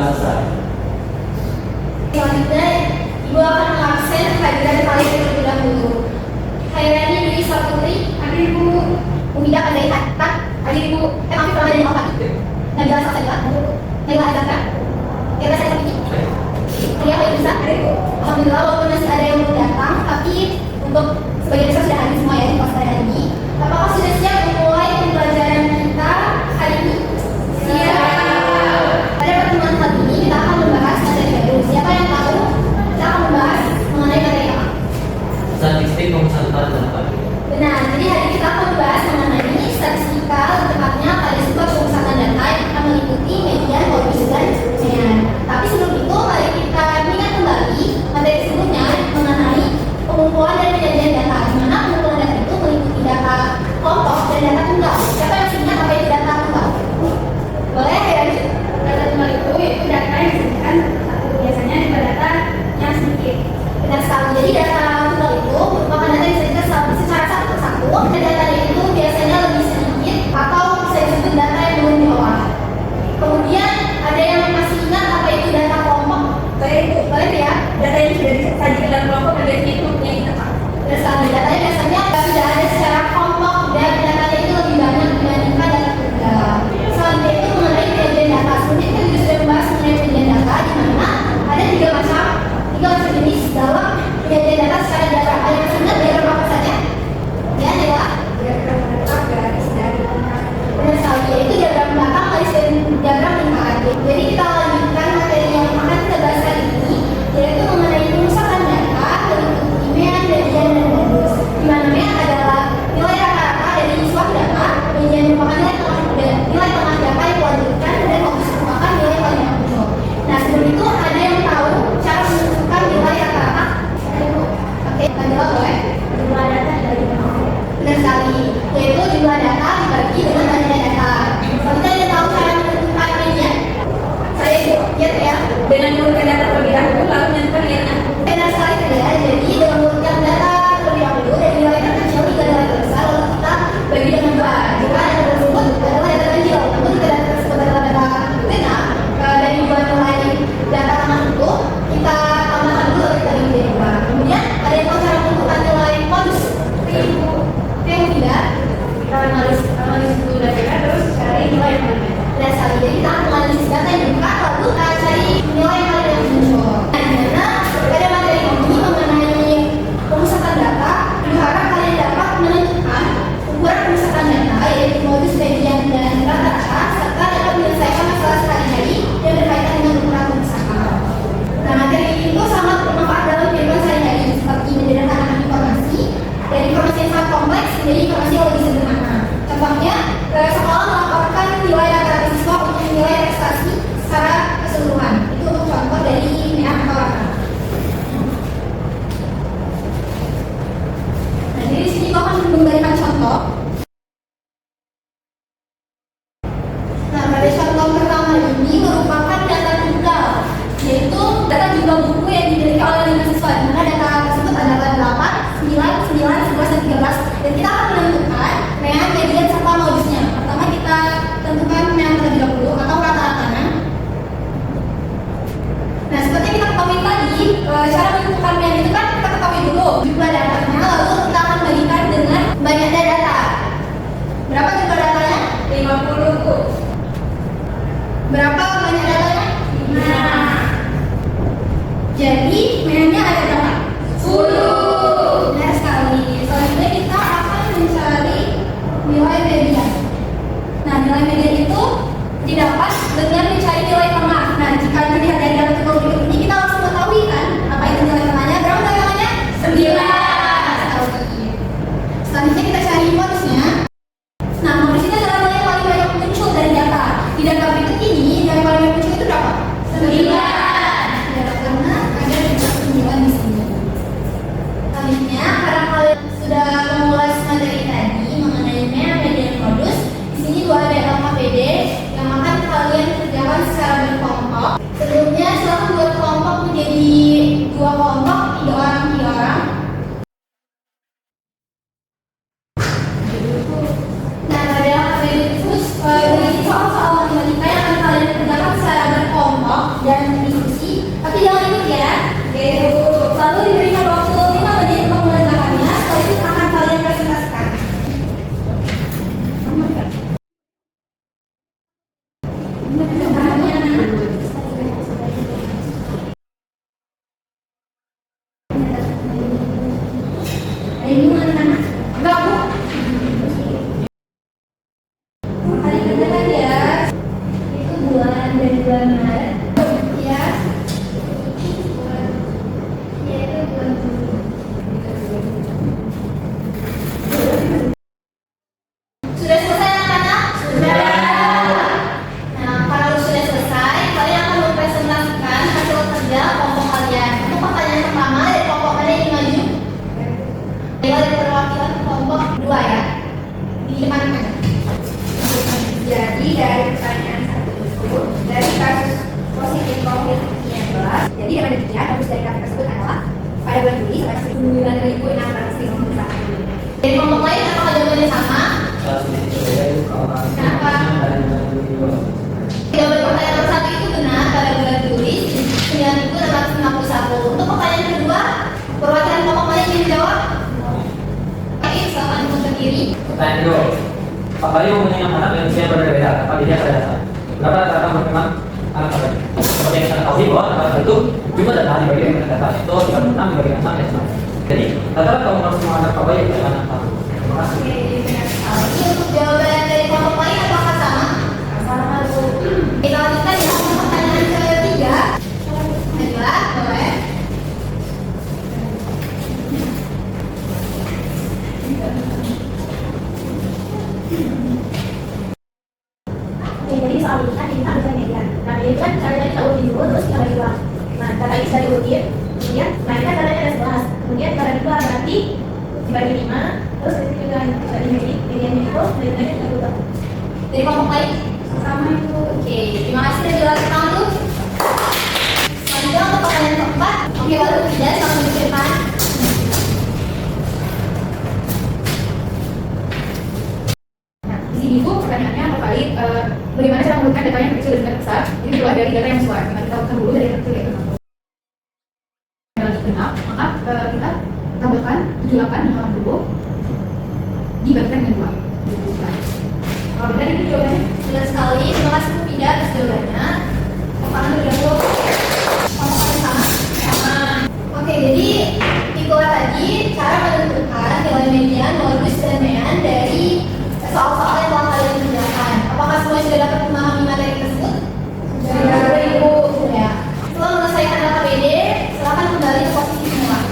selesai. Selanjutnya, Ibu akan mengaksen kehadiran kalian terlebih dahulu. Hairani Dwi Saputri, hadir Ibu. Umidah Andaihat, hadir Ibu. Maaf, kalau ada yang mau Nabila Sasaila, Nabila Azaka, Ira Sasapi, Ria Bisa, hadir Ibu. Alhamdulillah, walaupun masih ada yang belum datang, tapi untuk sebagian besar sudah hadir semua ya di kelas hari ini. Apakah sudah siap memulai pembelajaran kita hari ini? Siap. Pada pertemuan kali ini kita akan membahas materi baru. Siapa yang tahu? Kita akan membahas mengenai materi apa? Statistik pemusatan data. Benar. Jadi hari ini kita akan membahas mengenai statistika, tepatnya pada sebuah pemusatan data yang akan meliputi median, modus, dan percayaan. Tapi sebelum itu, mari kita ingat kembali materi sebelumnya mengenai pengumpulan dan penyajian data. Di mana pengumpulan data itu meliputi data kelompok dan data tunggal. Siapa yang masih ingat apa itu data tunggal? Boleh ya? Data tunggal itu yaitu data yang disebutkan satu, biasanya juga data yang sedikit. Benar sekali. Jadi data tunggal itu merupakan data yang disebutkan secara satu persatu. Dan datanya itu biasanya lebih sedikit atau bisa disebut data yang belum diolah. Kemudian ada yang masih ingat apa itu data kelompok? Boleh ya? Data yang sudah disajikan dalam kelompok dan biasanya itu punya interval. Benar sekali. Datanya biasanya tidak ada secara kelompok dan datanya itu lebih banyak dibandingkan data tunggal. Selanjutnya itu mengenai penyajian data. Sebelumnya kita juga sudah membahas mengenai penyajian data, di mana ada tiga macam jenis dalam penyajian data secara diagram. Ada yang ingat diagram apa saja? Ya, adalah diagram belakang, garis, dan lingkaran. Benar sekali, yaitu diagram belakang, garis, dan diagram lingkaran. Jadi kita lanjutkan materi yang akan kita bahas kali ini, yaitu mengenai pemusatan data, meliputi median, median, dan modus. Di mana median adalah nilai rata-rata dari suatu data, median merupakan nilai tengah data yang dilanjutkan, dan modus merupakan nilai paling muncul. Nah, sebelum itu ada yang tahu cara menentukan nilai rata-rata? Oke, adalah boleh jumlah data dibagi. Benar sekali, yaitu jumlah data dibagi dengan banyaknya data. Selanjutnya ada tahu cara menentukan median? Saya lihat ya, dengan mengurutkan data terlebih dahulu lalu menentukan mediannya. Benar sekali ya, jadi dengan mengurutkan data terlebih dahulu dari nilai terkecil hingga nilai terbesar, lalu kita bagi dengan 2. Jika data tersebut adalah data kecil, namun jika data tersebut adalah data genap, dari 2 nilai data tengah itu kita tambahkan dulu kita bagi menjadi 2. Kemudian ada yang tahu cara menentukan nilai modus? Yang tidak, kita analisis dulu data terus cari nilai yang mana. Dan sekali jadi kita akan analisis data yang dibuka lalu kita cari nilai yang mana yang muncul. Nah, di mana pada materi ini mengenai pemusatan data, diharap kalian dapat menentukan ukuran pemusatan data yaitu modus, median, dan rata-rata serta dapat menyelesaikan masalah sehari-hari yang berkaitan dengan ukuran pemusatan. Nah, materi ini itu sangat bermanfaat dalam kehidupan sehari-hari seperti menyederhanakan informasi dari informasi yang sangat kompleks menjadi informasi yang lebih sederhana. Contohnya, sekolah melaporkan nilai rata-rata siswa untuk nilai prestasi secara keseluruhan. Itu untuk contoh dari PA atau rata. Nah, jadi di sini kau akan memberikan contoh. Nah, pada contoh pertama ini merupakan data tunggal, yaitu data jumlah buku yang dimiliki oleh 5 siswa. Di mana data tersebut adalah 8, 9, 9, 11, dan 13. Dan kita akan menentukan median, median, serta modusnya. Pertama kita tentukan median terlebih dahulu atau rata-ratanya. Nah, seperti yang kita ketahui tadi, cara menentukan median itu kan kita ketahui dulu jumlah datanya, lalu kita akan bagikan dengan banyaknya data. Berapa jumlah datanya? 50 Bu. Berapa banyak datanya? 5. Jadi mediannya ada berapa? 10. Benar sekali. Selanjutnya kita akan mencari nilai median. Nah, nilai median itu didapat dengan mencari nilai tengah. Nah, jika dilihat dari data tunggal berikut ini, kita langsung mengetahui kan apa itu nilai tengahnya. Berapa nilai tengahnya? 9. Selanjutnya kita cari modusnya. Nah, modus itu adalah nilai yang paling banyak muncul dari data. Di data berikut ini, nilai bagian bawah yang 12. Jadi dengan demikian fokus dari grafik tersebut adalah pada bulan Juli sampai 9.651. Dari kelompok lain apakah jawabannya sama? Kenapa? Jawaban pertanyaan nomor 1 itu benar pada bulan Juli 9.651. Untuk pertanyaan kedua, perwakilan kelompok lain yang menjawab? Oke, silakan untuk berdiri. Pertanyaan kedua, Pak Bayu mempunyai anak yang usia berbeda, apakah dia pada dasar? Berapa rata-rata menerima anak Pak Bayu? Seperti yang kita ketahui bahwa rata-rata itu jumlah data dibagi dengan data itu 36 dibagi dengan 6 ya. Jadi rata-rata kalau semua anak Pak Bayu adalah anak Pak Bayu. Terima kasih. Oke, benar sekali. Untuk jawaban dari kelompok lain apakah sama? Sama. Kita lanjutkan ya untuk pertanyaan ketiga. Najwa, boleh. Oke, jadi soal ini kan kita bisa median. Nah, median itu kan caranya kita urutin dulu, terus kita bagi dua. Nah, data ini sudah diurutin, kemudian, nah ini kan datanya ada 11. Kemudian data kedua berarti dibagi 5, terus ketika juga kita di mediannya itu, mediannya kita ubah. Dari kelompok lain? Sama itu. Oke, terima kasih sudah dilakukan dulu. Selanjutnya untuk pertanyaan keempat. Oke, baru tidak langsung diceritain. Nah, di sini itu pertanyaannya terkait bagaimana cara menentukan data yang kecil dan data besar. Jadi keluar dari data yang sesuai. Nah, kita lakukan dulu dari yang kecil yaitu 60. Kalau genap, maka kita tambahkan 78 di halaman 20 dibagikan dengan 2. Kalau benar itu jawabannya. Benar sekali, terima kasih Bu Pida atas jawabannya. Apakah berdahulu? Kelompok lain sama? Sama. Oke, jadi itulah tadi cara menentukan nilai median, modus, dan mean dari soal-soal yang telah kalian kerjakan. Apakah semua sudah dapat memahami materi tersebut? Sudah, Ibu. Sudah. Setelah menyelesaikan LKPD, silakan kembali ke posisi semula.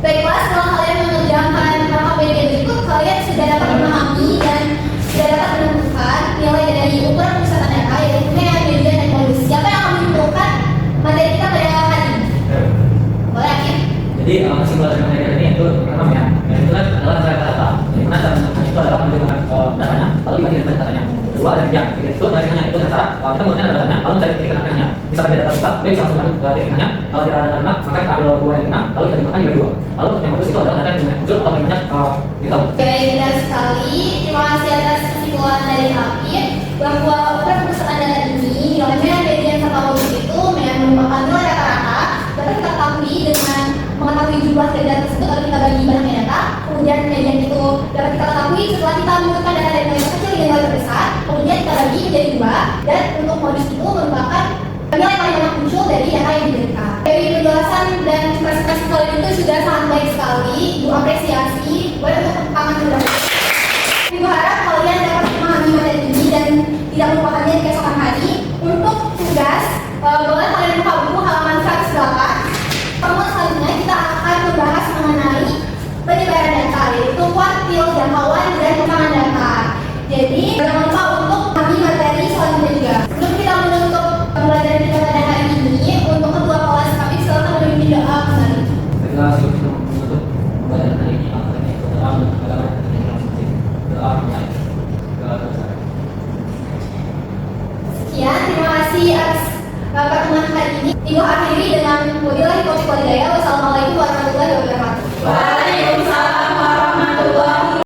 Baiklah, setelah kalian mengerjakan LKPD berikut, kalian sudah dapat memahami dan sudah dapat menentukan nilai dari ukuran pemusatan data yaitu mean, median, dan modus. Siapa yang akan menentukan materi kita pada hari ini? Boleh, Akin? Jadi kesimpulan dari materi ini itu pertama ya, itu kan adalah data. Jadi mana cara menentukan itu adalah menentukan datanya, lalu dibagi dengan datanya. Kedua ada yang itu datanya itu dasar. Kalau kita menggunakan datanya, lalu cari titik tengahnya. Bisa ada data besar, dia bisa langsung masuk ke titik tengahnya. Kalau tidak ada data, maka kita ambil dua yang tengah, lalu kita dibagi dibagi dua. Lalu yang modus itu adalah data yang muncul atau yang banyak kita. Baik, benar sekali. Terima kasih atas kesimpulan dari Akin bahwa ukuran pemusatan data ini nilai mean, median, serta modus itu merupakan nilai rata-rata dapat kita ketahui dengan mengetahui jumlah data tersebut lalu kita bagi banyaknya data. Kemudian median itu dapat kita ketahui setelah kita menentukan data dari nilai terkecil hingga nilai terbesar. Kemudian kita bagi menjadi 2 dan untuk modus itu merupakan nilai paling banyak muncul dari data yang diberikan. Dari penjelasan dan presentasi kalian itu sudah sangat baik sekali. Ibu apresiasi. Boleh untuk tangan terlebih. Ibu harap kalian dapat memahami materi ini dan tidak melupakannya di keesokan hari. Untuk tugas, boleh kalian buka buku halaman 108. Pertemuan selanjutnya kita akan membahas mengenai penyebaran data, yaitu kuartil, jangkauan, dan keterangan data. Jadi, jangan lupa untuk memahami materi selanjutnya juga. Sebelum kita menutup pembelajaran kita pada hari ini, untuk ketua kelas kami silakan memimpin doa kembali. Baiklah, sebelum kita menutup pembelajaran hari ini, akan kita doa mulai. Sekian, terima kasih atas pertemuan hari ini. Ibu akhiri dengan wabillahi taufiq wal hidayah. Wassalamualaikum warahmatullahi wabarakatuh.